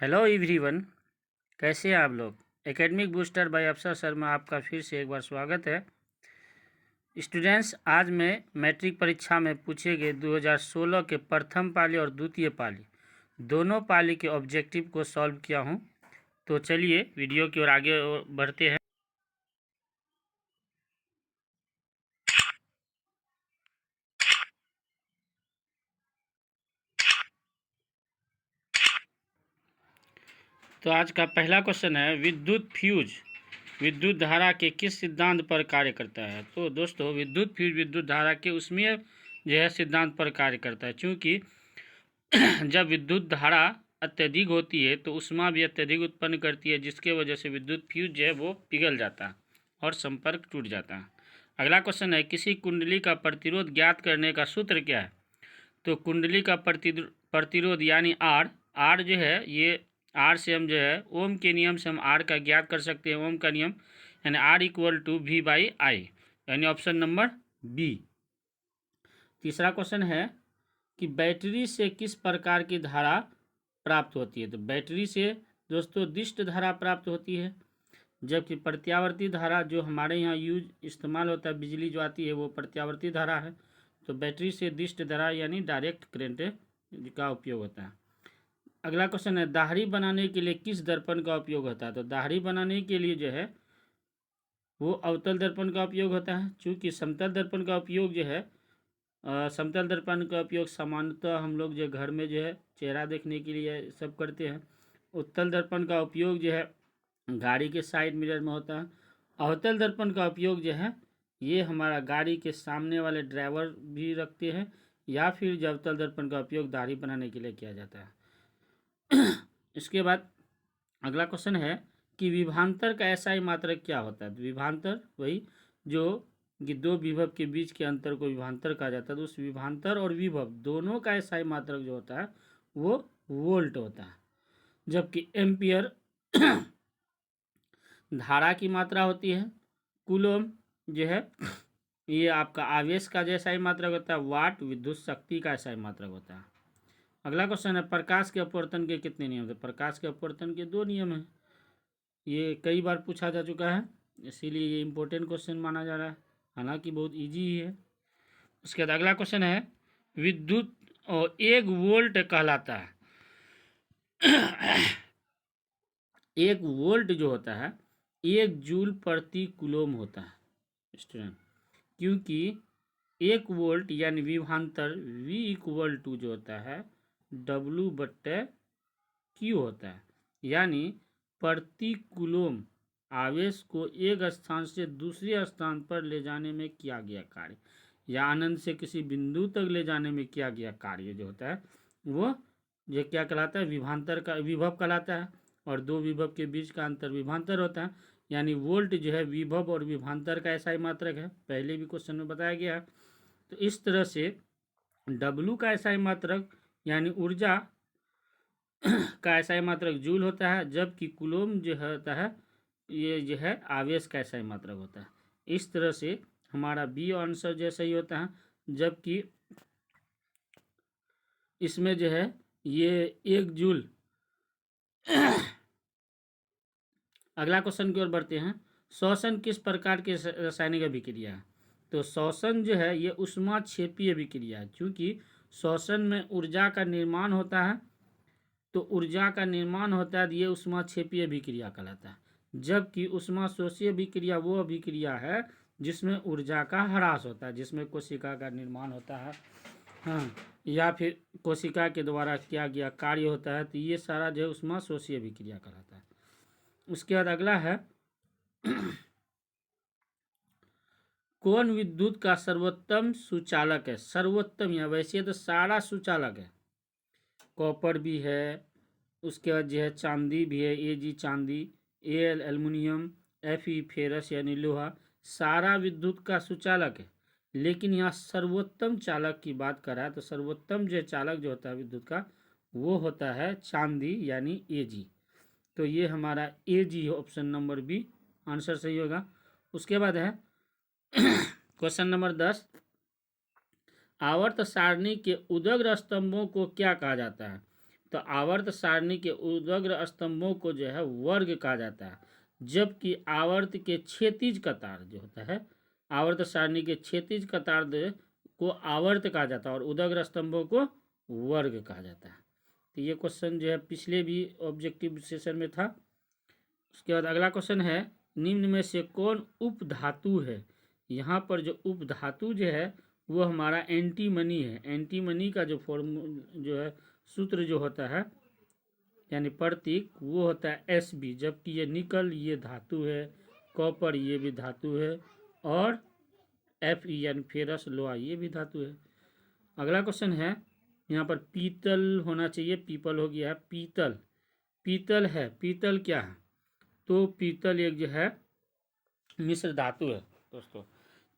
Hello everyone, कैसे हैं आप लोग। एकेडमिक बूस्टर बाय अफसर सर में आपका फिर से एक बार स्वागत है। स्टूडेंट्स, आज मैं मैट्रिक परीक्षा में पूछे गए 2016 के प्रथम पाली और द्वितीय पाली दोनों पाली के ऑब्जेक्टिव को सॉल्व किया हूं। तो चलिए वीडियो की ओर आगे बढ़ते हैं। तो आज का पहला क्वेश्चन है, विद्युत फ्यूज विद्युत धारा के किस सिद्धांत पर कार्य करता है। तो दोस्तों, विद्युत फ्यूज विद्युत धारा के उसमें जो है सिद्धांत पर कार्य करता है, क्योंकि जब विद्युत धारा अत्यधिक होती है तो ऊष्मा भी अत्यधिक उत्पन्न करती है, जिसके वजह से विद्युत फ्यूज जो है वो पिघल जाता है और संपर्क टूट जाता है। अगला क्वेश्चन है, किसी कुंडली का प्रतिरोध ज्ञात करने का सूत्र क्या है। तो कुंडली का प्रतिरोध यानी आर जो है, ये आर से हम जो है ओम के नियम से हम आर का ज्ञात कर सकते हैं। ओम का नियम यानी R equal to V by I, यानी ऑप्शन नंबर बी। तीसरा क्वेश्चन है कि बैटरी से किस प्रकार की धारा प्राप्त होती है। तो बैटरी से दोस्तों दिष्ट धारा प्राप्त होती है, जबकि प्रत्यावर्ती धारा जो हमारे यहाँ इस्तेमाल होता है, बिजली जो आती है वो प्रत्यावर्ती धारा है। तो बैटरी से दिष्ट धारा यानी डायरेक्ट करंट का उपयोग होता है। अगला क्वेश्चन है, दाढ़ी बनाने के लिए किस दर्पण का उपयोग होता है। तो दाढ़ी बनाने के लिए जो है वो अवतल दर्पण का उपयोग होता है, चूँकि समतल दर्पण का उपयोग जो है समतल दर्पण का उपयोग सामान्यतः हम लोग जो घर में जो है चेहरा देखने के लिए सब करते हैं। उत्तल दर्पण का उपयोग जो है गाड़ी के साइड मिरर में होता है। अवतल दर्पण का उपयोग जो है ये हमारा गाड़ी के सामने वाले ड्राइवर भी रखते हैं, या फिर जो अवतल दर्पण का उपयोग दाढ़ी बनाने के लिए किया जाता है। इसके बाद अगला क्वेश्चन है कि विभवांतर का एसआई मात्रक क्या होता है। तो विभवांतर वही जो कि दो विभव के बीच के अंतर को विभवांतर कहा जाता है। तो उस विभवांतर और विभव दोनों का एसआई मात्रक जो होता है वो वोल्ट होता है, जबकि एम्पियर धारा की मात्रा होती है। कूलोम जो है ये आपका आवेश का जो एसआई मात्रक होता है। वाट विद्युत शक्ति का एसआई मात्रक होता है। अगला क्वेश्चन है, प्रकाश के अपवर्तन के कितने नियम थे। प्रकाश के अपवर्तन के 2 नियम हैं। ये कई बार पूछा जा चुका है, इसीलिए ये इम्पोर्टेंट क्वेश्चन माना जा रहा है, हालांकि बहुत इजी ही है। उसके बाद अगला क्वेश्चन है, विद्युत और 1 वोल्ट कहलाता है। 1 वोल्ट जो होता है 1 जूल प्रति कूलोम होता है स्टूडेंट, क्योंकि 1 वोल्ट यानी विभवांतर V इक्वल टू जो होता है W/Q होता है, यानी प्रति कूलोम आवेश को एक स्थान से दूसरे स्थान पर ले जाने में किया गया कार्य, या आनंद से किसी बिंदु तक ले जाने में किया गया कार्य जो होता है वो ये क्या कहलाता है, विभवांतर का विभव कहलाता है। और दो विभव के बीच का अंतर विभवांतर होता है, यानी वोल्ट जो है विभव और विभवांतर का एसआई मात्रक है, पहले भी क्वेश्चन में बताया गया है। तो इस तरह से W का एसआई मात्रक यानी ऊर्जा का एसआई मात्रक जूल होता है, जबकि कूलोम जो होता है ये जो है आवेश का एसआई मात्रक होता है। इस तरह से हमारा बी आंसर जो सही होता है, जबकि इसमें जो है ये 1 जूल। अगला क्वेश्चन की ओर बढ़ते हैं, श्वसन किस प्रकार की रासायनिक अभिक्रिया है। तो श्वसन जो है ये ऊष्माक्षेपीय अभिक्रिया है, क्योंकि श्वसन में ऊर्जा का निर्माण होता है। तो ऊर्जा का निर्माण होता है, ये ऊष्माक्षेपीय अभिक्रिया कहलाता है, जबकि ऊष्माशोषीय अभिक्रिया वो अभिक्रिया है जिसमें ऊर्जा का ह्रास होता है, जिसमें कोशिका का निर्माण होता है, हाँ, या फिर कोशिका के द्वारा किया गया कार्य होता है। तो ये सारा जो है ऊष्माशोषीय अभिक्रिया कहलाता है। उसके बाद अगला है, कौन विद्युत का सर्वोत्तम सुचालक है। सर्वोत्तम या वैसे तो सारा सुचालक है, कॉपर भी है, उसके बाद जो है चांदी भी है, Ag चांदी, Al एल्युमिनियम, Fe फेरस यानी लोहा, सारा विद्युत का सुचालक है। लेकिन यहाँ सर्वोत्तम चालक की बात कर रहा है, तो सर्वोत्तम जो चालक जो होता है विद्युत का वो होता है चांदी यानी Ag। तो ये हमारा Ag option number B answer सही होगा। उसके बाद है क्वेश्चन नंबर 10, आवर्त सारणी के उदग्र स्तंभों को क्या कहा जाता है। तो आवर्त सारणी के उदग्र स्तंभों को जो है वर्ग कहा जाता है, जबकि आवर्त के क्षैतिज कतार जो होता है, आवर्त सारणी के क्षैतिज कतार को आवर्त कहा जाता है और उदग्र स्तंभों को वर्ग कहा जाता है। तो ये क्वेश्चन जो है पिछले भी ऑब्जेक्टिव सेशन में था। उसके बाद अगला क्वेश्चन है, निम्न में से कौन उपधातु है। यहाँ पर जो उपधातु जो है वो हमारा एंटीमनी है। एंटीमनी का जो जो है सूत्र जो होता है यानी प्रतीक वो होता है Sb, जबकि ये निकल ये धातु है, कॉपर ये भी धातु है और Fe यानी फेरस लोहा ये भी धातु है। अगला क्वेश्चन है, यहाँ पर पीतल होना चाहिए, पीपल हो गया है, पीतल। पीतल है, पीतल क्या है, तो पीतल एक जो है मिश्र धातु है दोस्तों।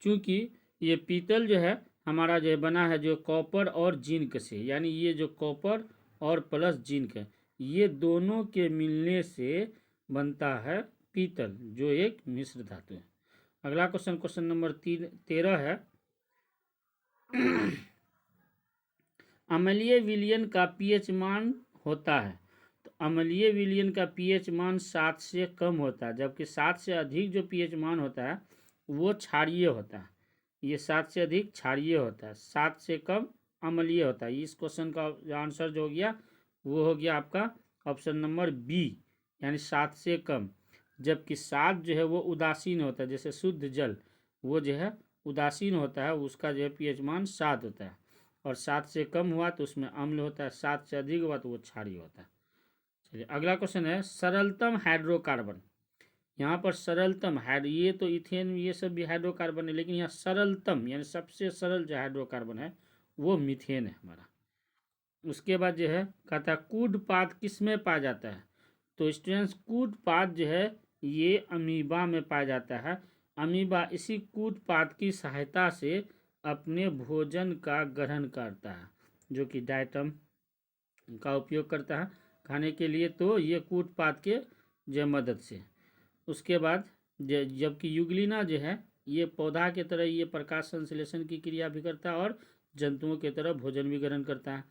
चूँकि ये पीतल जो है हमारा जो बना है जो कॉपर और जिंक से, यानी ये जो कॉपर और प्लस जिंक है ये दोनों के मिलने से बनता है पीतल, जो एक मिश्र धातु है। अगला क्वेश्चन, क्वेश्चन नंबर 13 है, अम्लीय विलयन का पीएच मान होता है। तो अम्लीय विलयन का पीएच मान 7 से कम होता है, जबकि 7 से अधिक जो पीएच मान होता है वो क्षारीय होता है। ये 7 से अधिक क्षारीय होता है, 7 से कम अम्लीय होता है। इस क्वेश्चन का आंसर जो हो गया वो हो गया आपका ऑप्शन नंबर बी, यानी 7 से कम। जबकि 7 जो है वो उदासीन होता है, जैसे शुद्ध जल वो जो है उदासीन होता है, उसका जो है पीएच मान 7 होता है। और 7 से कम हुआ तो उसमें अम्ल होता है, 7 से अधिक हुआ तो वो क्षारीय होता है। चलिए अगला क्वेश्चन है, सरलतम हाइड्रोकार्बन। यहाँ पर सरलतम ये तो इथेन ये सब भी हाइड्रोकार्बन है, लेकिन यहाँ सरलतम यानी सबसे सरल जो हाइड्रोकार्बन है वो मीथेन है हमारा। उसके बाद जो है कहता है कूटपाद किस में पाया जाता है। तो स्टूडेंट्स कूटपाद जो है ये अमीबा में पाया जाता है। अमीबा इसी कूटपाद की सहायता से अपने भोजन का ग्रहण करता है, जो कि डाइटम का उपयोग करता है खाने के लिए, तो ये कूटपाद के जो मदद से। उसके बाद जबकि युगलिना जो है ये पौधा के तरह ये प्रकाश संश्लेषण की क्रिया भी करता है और जंतुओं के तरह भोजन भी ग्रहण करता है।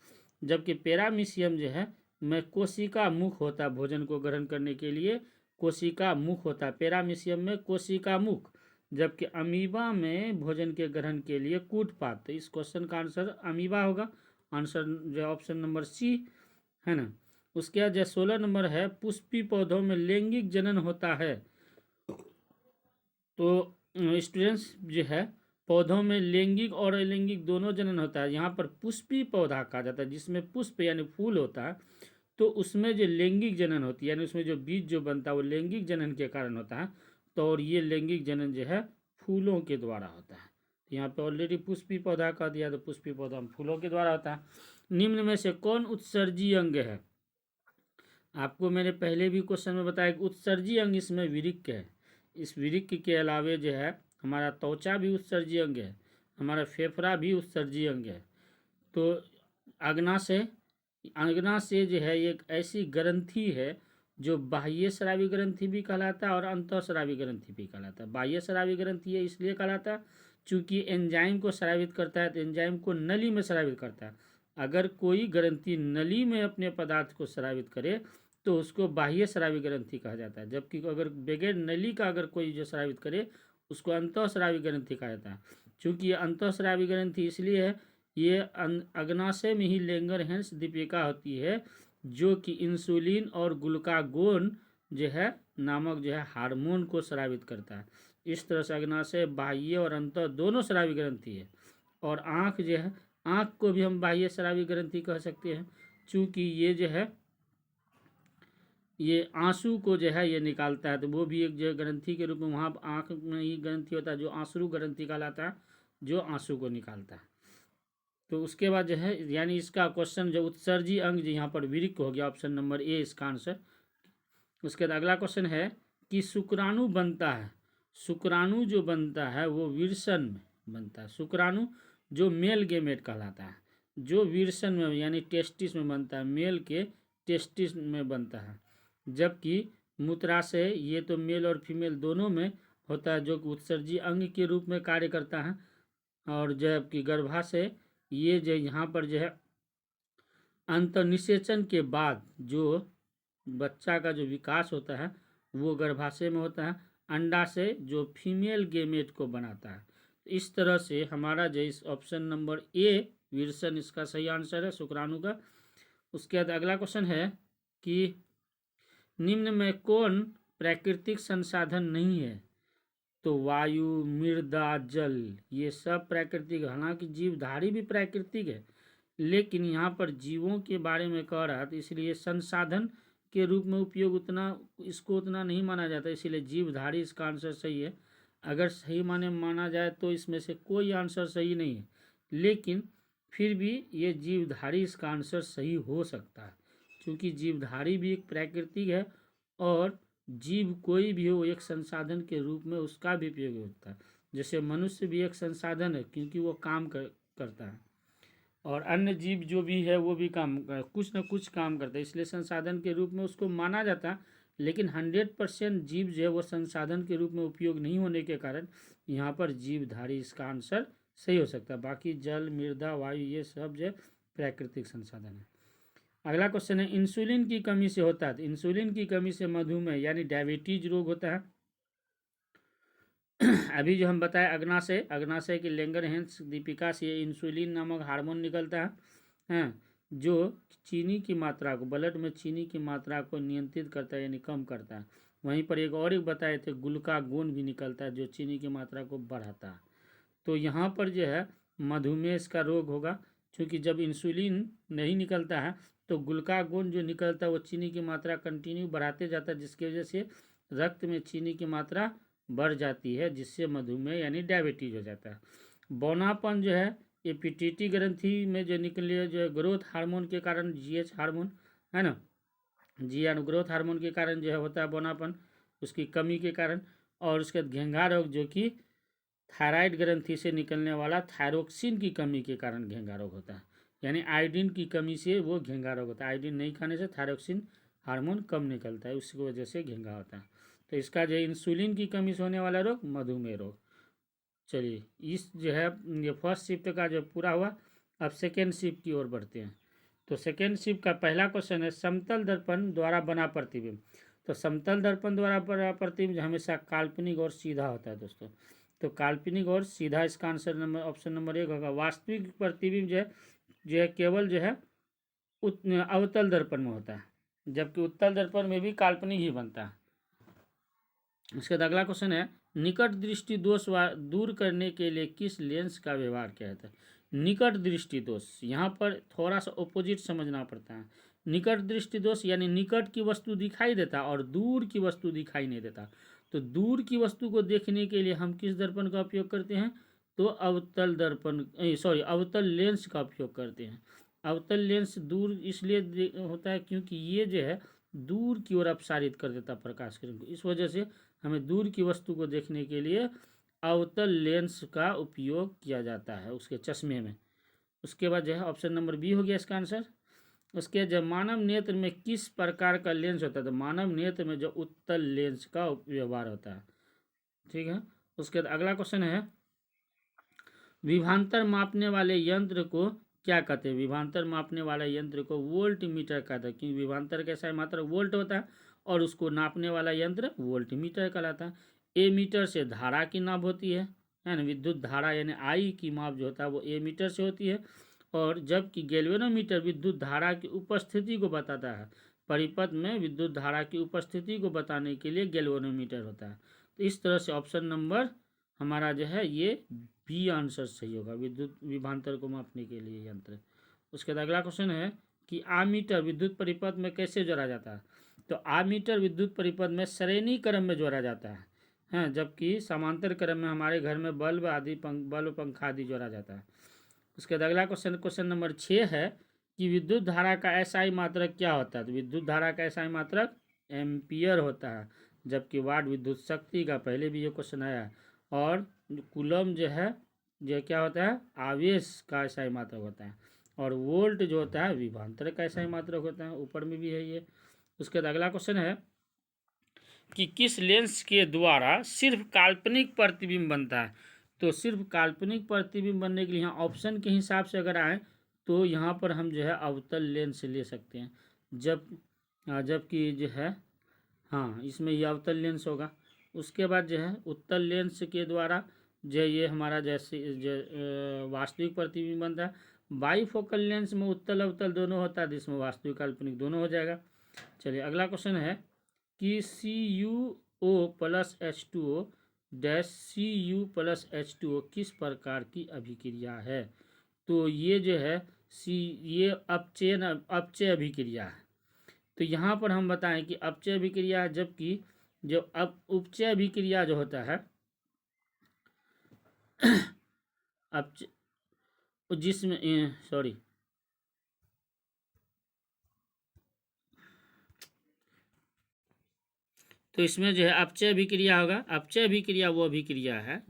जबकि पैरामीशियम जो है में कोशिका मुख होता है, भोजन को ग्रहण करने के लिए कोशिका मुख होता है, पैरामीशियम में कोशिका मुख, जबकि अमीबा में भोजन के ग्रहण के लिए कूटपाद। तो इस क्वेश्चन का आंसर अमीबा होगा, आंसर जो ऑप्शन नंबर सी है ना। उसके बाद जो 16 नंबर है, पुष्पी पौधों में लैंगिक जनन होता है। तो स्टूडेंट्स जो है पौधों में लैंगिक और अलैंगिक दोनों जनन होता है। यहाँ पर पुष्पी पौधा कहा जाता है जिसमें पुष्प यानी फूल होता है, तो उसमें जो लैंगिक जनन होती है यानी उसमें जो बीज जो बनता है वो लैंगिक जनन के कारण होता है। तो और ये लैंगिक जनन जो है फूलों के द्वारा होता है। तो यहाँ पे ऑलरेडी पुष्पी पौधा कह दिया, तो पुष्पी पौधा फूलों के द्वारा होता है। निम्न में से कौन उत्सर्जी अंग है। आपको मैंने पहले भी क्वेश्चन में बताया कि उत्सर्जी अंग इसमें विरिक्क है। इस विरिक्क के अलावे जो है हमारा त्वचा भी उत्सर्जी अंग है, हमारा फेफड़ा भी उत्सर्जी अंग है। तो अग्नाशय जो है एक ऐसी ग्रंथि है जो बाह्य स्रावी ग्रंथि भी कहलाता है और अंतःस्रावी ग्रंथि भी कहलाता है। बाह्य स्रावी ग्रंथि है इसलिए कहलाता है चूँकि एंजाइम को स्रावित करता है, तो एंजाइम को नली में स्रावित करता है। अगर कोई ग्रंथि नली में अपने पदार्थ को स्रावित करे तो उसको बाह्य स्रावी ग्रंथि कहा जाता है, जबकि अगर बगैर नली का अगर कोई जो स्रावित करे उसको अंतःस्रावी ग्रंथि कहा जाता है। चूँकि ये अंतःस्रावी ग्रंथि इसलिए है, ये अग्नाशय में ही लैंगरहैंस दीपिका होती है जो कि इंसुलिन और ग्लूकागोन जो है नामक जो है हार्मोन को स्रावित करता है। इस तरह से अग्नाशय बाह्य और अंतः दोनों स्रावी ग्रंथि है। और आँख जो है, आँख को भी हम बाह्य स्रावी ग्रंथि कह सकते हैं, चूँकि ये जो है ये आंसू को जो है ये निकालता है, तो वो भी एक जो ग्रंथि के रूप में वहाँ आँख में ही ग्रंथि होता है जो आंसू ग्रंथि कहलाता है, जो आंसू को निकालता है। तो उसके बाद जो है यानी इसका क्वेश्चन जो उत्सर्जी अंग जो यहाँ पर विरिक्क हो गया, ऑप्शन नंबर ए इसका आंसर। उसके बाद अगला क्वेश्चन है कि शुक्राणु बनता है, शुक्राणु जो बनता है वो विरसन में बनता है। शुक्राणु जो मेल गेमेट कहलाता है, जो विरसन में यानी टेस्टिस में बनता है, मेल के टेस्टिस में बनता है। जबकि मूत्राशय ये तो मेल और फीमेल दोनों में होता है, जो उत्सर्जी अंग के रूप में कार्य करता है। और जबकि गर्भाशय ये जो यहाँ पर जो है अंतर्निषेचन के बाद जो बच्चा का जो विकास होता है वो गर्भाशय में होता है, अंडाशय जो फीमेल गेमेट को बनाता है। इस तरह से हमारा जो इस ऑप्शन नंबर ए विल्सन इसका सही आंसर है, शुक्राणु का। उसके बाद अगला क्वेश्चन है कि निम्न में कौन प्राकृतिक संसाधन नहीं है? तो वायु, मृदा, जल ये सब प्राकृतिक, हालांकि जीवधारी भी प्राकृतिक है, लेकिन यहाँ पर जीवों के बारे में कह रहा है तो इसलिए संसाधन के रूप में उपयोग उतना इसको उतना नहीं माना जाता, इसीलिए जीवधारी इसका आंसर सही है। अगर सही माने माना जाए तो इसमें से कोई आंसर सही नहीं है, लेकिन फिर भी ये जीवधारी इसका आंसर सही हो सकता है, क्योंकि जीवधारी भी एक प्राकृतिक है और जीव कोई भी हो एक संसाधन के रूप में उसका भी उपयोग होता है। जैसे मनुष्य भी एक संसाधन है क्योंकि वो काम करता है, और अन्य जीव जो भी है वो भी कुछ न कुछ काम करता है, इसलिए संसाधन के रूप में उसको माना जाता है। लेकिन 100% जीव जो है वो संसाधन के रूप में उपयोग नहीं होने के कारण यहाँ पर जीवधारी इसका आंसर सही हो सकता है। बाकी जल, मृदा, वायु ये सब जो है प्राकृतिक संसाधन है। अगला क्वेश्चन है इंसुलिन की कमी से होता है, तो इंसुलिन की कमी से मधुमेह यानी डायबिटीज रोग होता है। अभी जो हम बताए अग्नाशय की लैंगरहैंस दीपिका से इंसुलिन नामक हार्मोन निकलता है जो चीनी की मात्रा को, ब्लड में चीनी की मात्रा को नियंत्रित करता है यानी कम करता है। वहीं पर एक बताए थे ग्लूकागोन भी निकलता है जो चीनी की मात्रा को बढ़ाता है। तो यहाँ पर जो है मधुमेह का रोग होगा, क्योंकि जब इंसुलिन नहीं निकलता है तो ग्लूकागोन जो निकलता है वो चीनी की मात्रा कंटिन्यू बढ़ाते जाता है, जिसकी वजह से रक्त में चीनी की मात्रा बढ़ जाती है, जिससे मधुमेह यानी डायबिटीज हो जाता है। बौनापन जो है ये पिट्यूटरी ग्रंथि में जो निकले जो ग्रोथ हार्मोन के कारण, जीएच हार्मोन है ना, ग्रोथ हार्मोन के कारण जो है होता है बौनापन, उसकी कमी के कारण। और उसके बाद घेंघा रोग जो कि थायराइड ग्रंथि से निकलने वाला थायरोक्सिन की कमी के कारण घेंघा रोग होता है, यानी आयोडीन की कमी से वो घेंघा रोग होता है। आयोडीन नहीं खाने से थायरोक्सिन हार्मोन कम निकलता है, उसकी वजह से घेंघा होता है। तो इसका जो इंसुलिन की कमी से होने वाला रोग मधुमेह रोग। चलिए इस जो है ये फर्स्ट शिफ्ट का जो पूरा हुआ, अब सेकेंड शिफ्ट की ओर बढ़ते हैं। तो सेकेंड शिफ्ट का पहला क्वेश्चन है समतल दर्पण द्वारा बना प्रतिबिंब। तो समतल दर्पण द्वारा बना प्रतिबिंब हमेशा काल्पनिक और सीधा होता है दोस्तों। तो काल्पनिक और सीधा इसका आंसर नंबर ऑप्शन नंबर 1 होगा। वास्तविक प्रतिबिंब जो है केवल जो है अवतल दर्पण में होता है, जबकि उत्तल दर्पण में भी काल्पनिक ही बनता है। इसके बाद अगला क्वेश्चन है निकट दृष्टि दोष दूर करने के लिए किस लेंस का व्यवहार किया जाता है? निकट दृष्टि दोष, यहाँ पर थोड़ा सा ऑपोजिट समझना पड़ता है। निकट दृष्टि दोष यानी निकट की वस्तु दिखाई देता और दूर की वस्तु दिखाई नहीं देता। तो दूर की वस्तु को देखने के लिए हम किस दर्पण का उपयोग करते हैं? तो अवतल दर्पण अवतल लेंस का उपयोग करते हैं। अवतल लेंस दूर इसलिए होता है क्योंकि ये जो है दूर की ओर अपसारित कर देता प्रकाश किरण को, इस वजह से हमें दूर की वस्तु को देखने के लिए अवतल लेंस का उपयोग किया जाता है उसके चश्मे में। उसके बाद जो है ऑप्शन नंबर बी हो गया इसका आंसर। उसके जब मानव नेत्र में किस प्रकार का लेंस होता है? तो मानव नेत्र में जो उत्तल लेंस का व्यवहार होता है, ठीक है। उसके बाद अगला क्वेश्चन है विभवांतर मापने वाले यंत्र को क्या कहते हैं? विभवांतर मापने वाला यंत्र को वोल्ट मीटर कहता है, क्योंकि विभवांतर कैसा है मात्रा वोल्ट होता है और उसको नापने वाला यंत्र वोल्ट मीटर कहलाता है। ए मीटर से धारा की नाप होती है ना, विद्युत धारा यानी आई की माप जो होता है वो ए मीटर से होती है। और जबकि गैल्वेनोमीटर विद्युत धारा की उपस्थिति को बताता है, परिपथ में विद्युत धारा की उपस्थिति को बताने के लिए गैल्वेनोमीटर होता है। तो इस तरह से ऑप्शन नंबर हमारा जो है ये बी आंसर सही होगा, विद्युत विभवांतर को मापने के लिए यंत्र। उसके बाद अगला क्वेश्चन है कि आमीटर विद्युत परिपथ में कैसे जोड़ा जाता है? तो आमीटर विद्युत परिपथ में श्रेणी क्रम में जोड़ा जाता है हैं, जबकि समांतर क्रम में हमारे घर में बल्ब आदि बल्ब पंखा आदि जोड़ा जाता है। उसके बाद अगला क्वेश्चन नंबर 6 है कि विद्युत धारा का एसआई मात्रक क्या होता है? तो विद्युत धारा का एसआई मात्रक एम्पियर होता है, जबकि वाट विद्युत शक्ति का पहले भी ये क्वेश्चन आया। और कूलम जो है जो क्या होता है आवेश का एसआई मात्रक होता है, और वोल्ट जो होता है विभवांतर का एसआई मात्रक होता है, ऊपर में भी है ये। उसके बाद अगला क्वेश्चन है कि किस लेंस के द्वारा सिर्फ काल्पनिक प्रतिबिंब बनता है? तो सिर्फ काल्पनिक प्रतिबिंब बनने के लिए यहाँ ऑप्शन के हिसाब से अगर आए तो यहाँ पर हम जो है अवतल लेंस ले सकते हैं। जबकि जो है हाँ, इसमें ये अवतल लेंस होगा। उसके बाद जो है उत्तल लेंस के द्वारा जो ये हमारा जैसे जो वास्तविक प्रतिबिंब बनता है। बाईफोकल लेंस में उत्तल अवतल दोनों होता है, जिसमें वास्तविक काल्पनिक दोनों हो जाएगा। चलिए अगला क्वेश्चन है कि CuO plus H2O dash Cu plus H2O किस प्रकार की अभिक्रिया है। तो ये जो है ये अपचय अभिक्रिया है। तो यहाँ पर हम बताएं कि अपचय अभिक्रिया है, जबकि जो उपचय अभिक्रिया जो होता है अपचय जिसमें सॉरी तो इसमें जो है अपचय अभिक्रिया होगा। अपचय अभिक्रिया वो अभिक्रिया है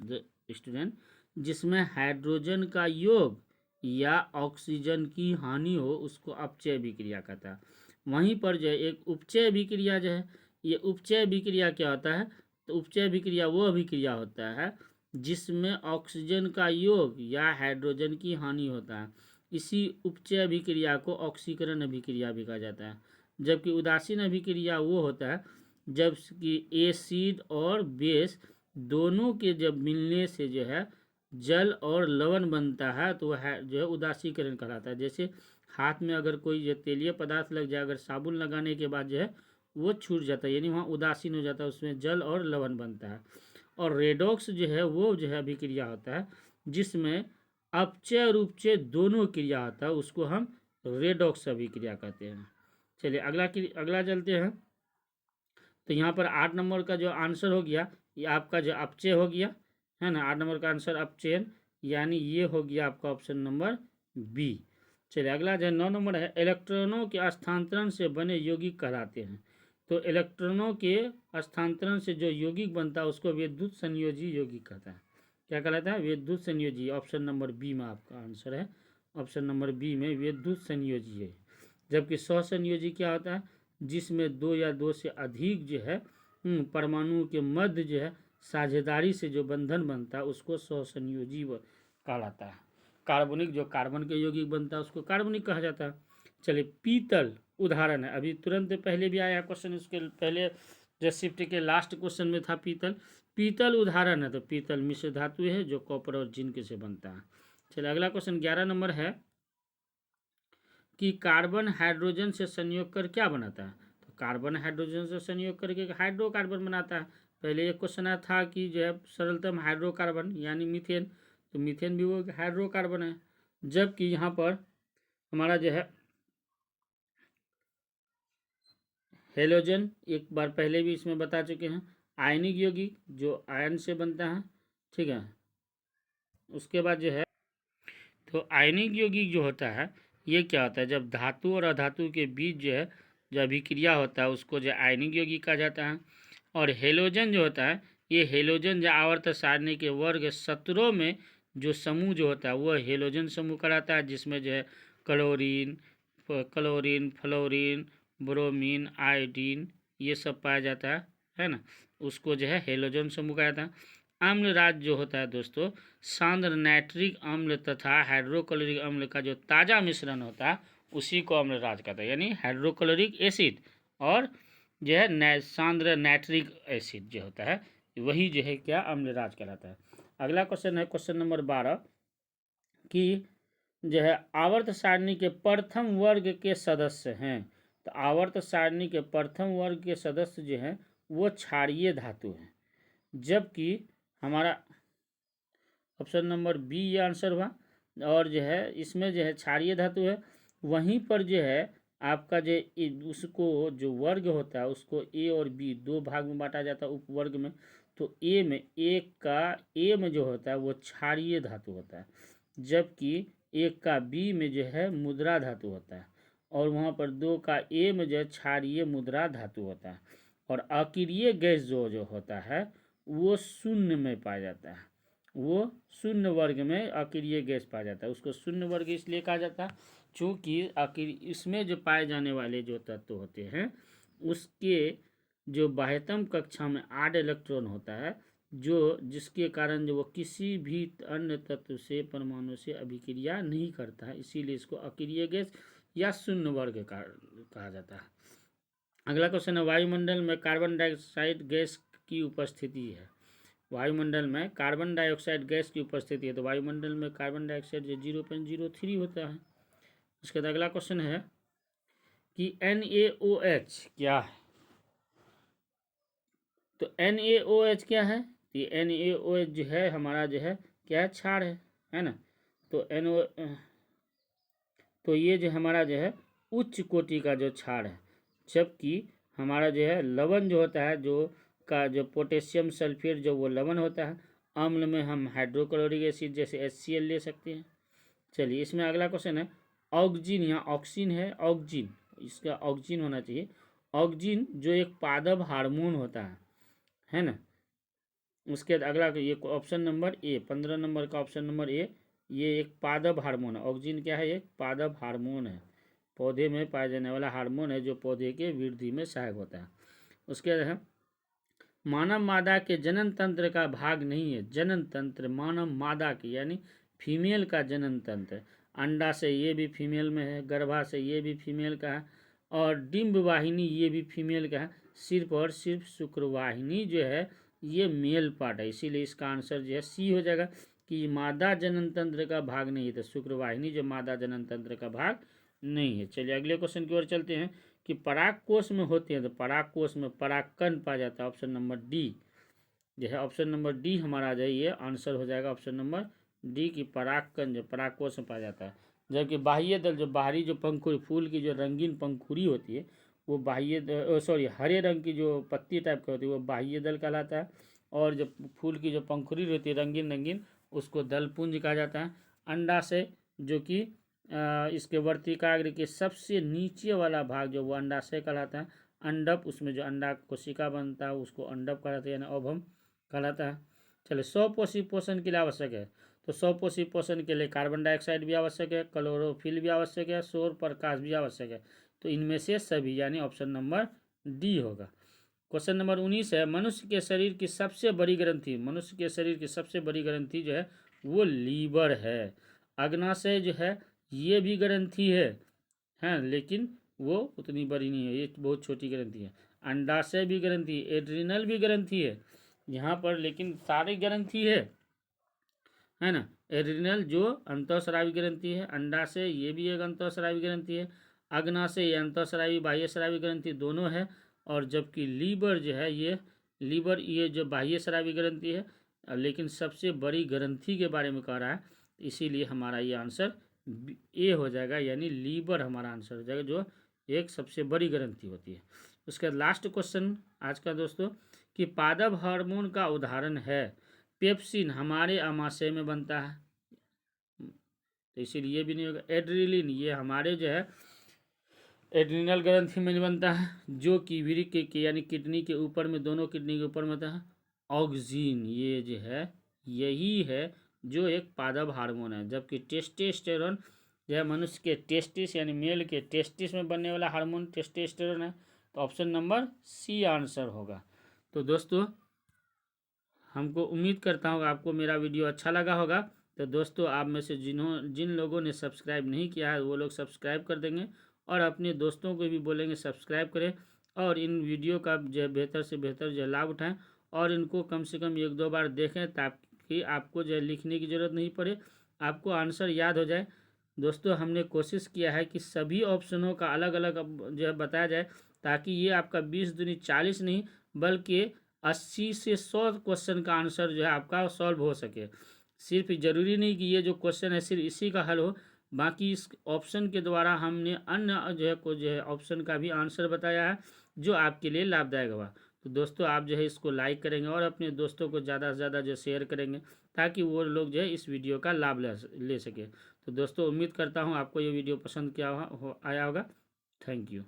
स्टूडेंट जिसमें हाइड्रोजन का योग या ऑक्सीजन की हानि हो, उसको अपचय अभिक्रिया कहता है। वहीं पर जो है एक उपचय अभिक्रिया जो है, ये उपचय अभिक्रिया क्या होता है, तो उपचय अभिक्रिया वो अभिक्रिया होता है जिसमें ऑक्सीजन का योग या हाइड्रोजन की हानि होता है। इसी उपचय अभिक्रिया को ऑक्सीकरण अभिक्रिया भी कहा जाता है। जबकि उदासीन अभिक्रिया वो होता है जबकि एसिड और बेस दोनों के जब मिलने से जो है जल और लवण बनता है, तो वह जो है उदासीकरण कहलाता है। जैसे हाथ में अगर कोई जो तेलीय पदार्थ लग जाए, अगर साबुन लगाने के बाद जो है वो छूट जाता है, यानी वहाँ उदासीन हो जाता है, उसमें जल और लवण बनता है। और रेडॉक्स जो है वो जो है अभिक्रिया होता है जिसमें अपचय और उपचय दोनों क्रिया होता है, उसको हम रेडॉक्स अभिक्रिया कहते हैं। चलिए अगला चलते हैं। तो यहाँ पर 8 नंबर का जो आंसर हो गया ये आपका जो अपचय हो गया है ना। 8 नंबर का आंसर अपचयन, यानी ये हो गया आपका ऑप्शन नंबर बी। चलिए अगला जो 9 नंबर है, इलेक्ट्रॉनों के स्थानांतरण से बने यौगिक कहलाते हैं। तो इलेक्ट्रॉनों के स्थानांतरण से जो यौगिक बनता है उसको विद्युत संयोजी यौगिक कहता है। क्या कहलाता है? विद्युत संयोजी। ऑप्शन नंबर बी में आपका आंसर है। ऑप्शन नंबर बी में विद्युत संयोजी है। जबकि सहसंयोजी क्या होता है? जिसमें दो या दो से अधिक जो है परमाणुओं के मध्य जो है साझेदारी से जो बंधन बनता है उसको सहसंयोजी कहलाता है। कार्बनिक जो कार्बन के यौगिक बनता है उसको कार्बनिक कहा जाता है। चलिए पीतल उदाहरण है, अभी तुरंत पहले भी आया क्वेश्चन, इसके पहले जो शिफ्ट के लास्ट क्वेश्चन में था पीतल उदाहरण है। तो पीतल मिश्र धातु है जो कॉपर और जिंक से बनता है। चलिए अगला क्वेश्चन 11 नंबर है कि कार्बन हाइड्रोजन से संयोग कर क्या बनाता है। तो कार्बन हाइड्रोजन से संयोग करके हाइड्रोकार्बन बनाता है। पहले एक क्वेश्चन था कि जो है सरलतम हाइड्रोकार्बन यानी मीथेन, तो मीथेन भी वो हाइड्रोकार्बन है। जबकि यहाँ पर हमारा जो है हेलोजन, एक बार पहले भी इसमें बता चुके हैं, आयनिक यौगिक जो आयन से बनता है, ठीक है। उसके बाद जो है तो आयनिक यौगिक जो होता है ये क्या होता है, जब धातु और अधातु के बीच जो है जो अभिक्रिया होता है उसको जो आयनिक यौगिक कहा जाता है। और हेलोजन जो होता है ये हेलोजन जो आवर्त सारणी के वर्ग 17 में जो समूह जो होता है वो हेलोजन समूह कहलाता है, जिसमें जो है क्लोरीन फ्लोरीन ब्रोमीन आयोडीन ये सब पाया जाता है ना। उसको जो है हेलोजन समूह कहा जाता है। अम्ल राज जो होता है दोस्तों, सांद्र नाइट्रिक अम्ल तथा हाइड्रोक्लोरिक अम्ल का जो ताज़ा मिश्रण होता है उसी को अम्ल राज कहता है। यानी हाइड्रोक्लोरिक एसिड और जो है सांद्र नाइट्रिक एसिड जो होता है वही जो है क्या अम्ल राज कहलाता है। अगला क्वेश्चन है क्वेश्चन नंबर 12 कि जो है आवर्त सारणी के प्रथम वर्ग के सदस्य हैं। तो आवर्त सारणी के प्रथम वर्ग के सदस्य जो हैं वो क्षारीय धातु हैं। जबकि हमारा ऑप्शन नंबर बी ये आंसर हुआ। और जो है इसमें जो है क्षारीय धातु है। वहीं पर जो है आपका जो उसको जो वर्ग होता है उसको ए और बी दो भाग में बांटा जाता है उपवर्ग में। तो ए में एक का ए में जो होता है वो क्षारीय धातु होता है, जबकि एक का बी में जो है मुद्रा धातु होता है। और वहाँ पर दो का ए में जो है क्षारीय मुद्रा धातु होता है। और अक्रिय गैस जो होता है वो शून्य में पाया जाता है, वो शून्य वर्ग में अक्रिय गैस पाया जाता है। उसको शून्य वर्ग इसलिए कहा जाता है चूँकि इसमें जो पाए जाने वाले जो तत्व होते हैं उसके जो बाह्यतम कक्षा में 8 इलेक्ट्रॉन होता है, जिसके कारण जो वो किसी भी अन्य तत्व से परमाणु से अभिक्रिया नहीं करता है, इसीलिए इसको अक्रिय गैस या शून्य वर्ग कहा जाता है। अगला क्वेश्चन है, वायुमंडल में कार्बन डाइऑक्साइड गैस की उपस्थिति है। वायुमंडल में कार्बन डाइऑक्साइड गैस की उपस्थिति है, तो वायुमंडल में कार्बन डाइऑक्साइड 0.03 होता है। उसके बाद अगला क्वेश्चन है कि NaOH क्या है। तो NaOH क्या है, ये NaOH जो है हमारा जो है क्या है, क्षार है ना। तो ये जो हमारा जो है उच्च कोटि का जो क्षार है, जबकि हमारा जो है लवण जो होता है जो पोटेशियम सल्फेट जो वो लवण होता है। अम्ल में हम हाइड्रोक्लोरिक एसिड जैसे HCl ले सकते हैं। चलिए इसमें अगला क्वेश्चन है, ऑक्सीजन, यहाँ ऑक्सीजन है, ऑक्सीजन, इसका ऑक्सीजन होना चाहिए। ऑक्सीजन जो एक पादप हार्मोन होता है ना। उसके बाद अगला ये ऑप्शन नंबर ए, 15 नंबर का ऑप्शन नंबर ए, ये एक पादप हार्मोन है। ऑक्सीजन क्या है, एक पादप हार्मोन है, पौधे में पाया जाने वाला हार्मोन है जो पौधे के वृद्धि में सहायक होता है। उसके बाद है, मानव मादा के जनन तंत्र का भाग नहीं है। जनन तंत्र मानव मादा के यानी फीमेल का जनन तंत्र, अंडा से ये भी फीमेल में है, गर्भा से ये भी फीमेल का है, और डिम्ब वाहिनी ये भी फीमेल का है। सिर्फ और सिर्फ शुक्रवाहिनी जो है ये मेल पार्ट है, इसीलिए इसका आंसर जो है सी हो जाएगा कि मादा जनन तंत्र का भाग नहीं है। तो शुक्रवाहिनी जो मादा जनन तंत्र का भाग नहीं है। चलिए अगले क्वेश्चन की ओर चलते हैं कि पराग कोष में होते हैं, तो पराग कोष में परागकण पाया जाता है। ऑप्शन नंबर डी जो है, ऑप्शन नंबर डी हमारा आ जाए, ये आंसर हो जाएगा ऑप्शन नंबर डी की परागकण जो पराग कोष में पाया जाता है। जबकि बाह्य दल जो बाहरी जो पंखुड़ी, फूल की जो रंगीन पंखुड़ी होती है वो हरे रंग की जो पत्ती टाइप की होती है वो बाह्य दल कहलाता है, और जो फूल की जो पंखुड़ी रहती है रंगीन रंगीन उसको दलपुंज कहा जाता है। अंडाशय जो कि इसके वर्तिकाग्र के सबसे नीचे वाला भाग जो वो अंडाशय कहलाता है। अंडप, उसमें जो अंडा कोशिका बनता है उसको अंडप कहलाता है, यानी ओवम कहलाता है। चलिए, स्वपोषी पोषण के लिए आवश्यक है, तो स्वपोषी पोषण के लिए कार्बन डाइऑक्साइड भी आवश्यक है, क्लोरोफिल भी आवश्यक है, सौर प्रकाश भी आवश्यक है। तो इनमें से सभी यानी ऑप्शन नंबर डी होगा। क्वेश्चन नंबर 19 है, मनुष्य के शरीर की सबसे बड़ी ग्रंथि, मनुष्य के शरीर की सबसे बड़ी ग्रंथि जो है वो लीवर है। अग्नाशय जो है ये भी ग्रंथि है लेकिन वो उतनी बड़ी नहीं है, ये बहुत छोटी ग्रंथि है। अंडाशय भी ग्रंथि, एड्रिनल भी ग्रंथि है यहाँ पर, लेकिन सारी ग्रंथि है ना। एड्रिनल जो अंतःस्रावी ग्रंथि है, अंडाशय ये भी एक अंतःस्रावी ग्रंथि है, अग्नाशय ये अंतःस्रावी बाह्यस्रावी ग्रंथि दोनों है, और जबकि लीवर जो है ये जो बाह्यस्रावी ग्रंथि है, लेकिन सबसे बड़ी ग्रंथि के बारे में कह रहा है, इसीलिए हमारा ये आंसर ए हो जाएगा, यानी लीवर हमारा आंसर हो जाएगा जो एक सबसे बड़ी ग्रंथि होती है। उसके बाद लास्ट क्वेश्चन आज का दोस्तों कि पादप हार्मोन का उदाहरण है, पेप्सिन हमारे आमाशय में बनता है, तो इसीलिए भी नहीं होगा। एड्रिलिन ये हमारे जो है एड्रिनल ग्रंथि में बनता है, जो कि वृक्क के यानी किडनी के ऊपर में, दोनों किडनी के ऊपर में होता है। ऑक्सीन ये जो है यही है जो एक पादप हार्मोन है, जबकि टेस्टोस्टेरोन जो है मनुष्य के टेस्टिस यानी मेल के टेस्टिस में बनने वाला हार्मोन टेस्टोस्टेरोन है। तो ऑप्शन नंबर सी आंसर होगा। तो दोस्तों हमको उम्मीद करता हूँ आपको मेरा वीडियो अच्छा लगा होगा। तो दोस्तों आप में से जिन लोगों ने सब्सक्राइब नहीं किया है वो लोग सब्सक्राइब कर देंगे, और अपने दोस्तों को भी बोलेंगे सब्सक्राइब करें, और इन वीडियो का जो बेहतर से बेहतर जो लाभ उठाएं, और इनको कम से कम 1-2 बार देखें ताकि आपको जो लिखने की ज़रूरत नहीं पड़े, आपको आंसर याद हो जाए। दोस्तों हमने कोशिश किया है कि सभी ऑप्शनों का अलग अलग जो है बताया जाए, ताकि ये आपका 20 दूनी 40 नहीं बल्कि 80 से 100 क्वेश्चन का आंसर जो है आपका सॉल्व हो सके। सिर्फ ज़रूरी नहीं कि ये जो क्वेश्चन है सिर्फ इसी का हल हो, बाकी इस ऑप्शन के द्वारा हमने अन्य जो है ऑप्शन का भी आंसर बताया है जो आपके लिए लाभदायक होगा। तो दोस्तों आप जो है इसको लाइक करेंगे और अपने दोस्तों को ज़्यादा से ज़्यादा जो शेयर करेंगे, ताकि वो लोग जो है इस वीडियो का लाभ ले सके। तो दोस्तों उम्मीद करता हूँ आपको ये वीडियो पसंद आया होगा। Thank you.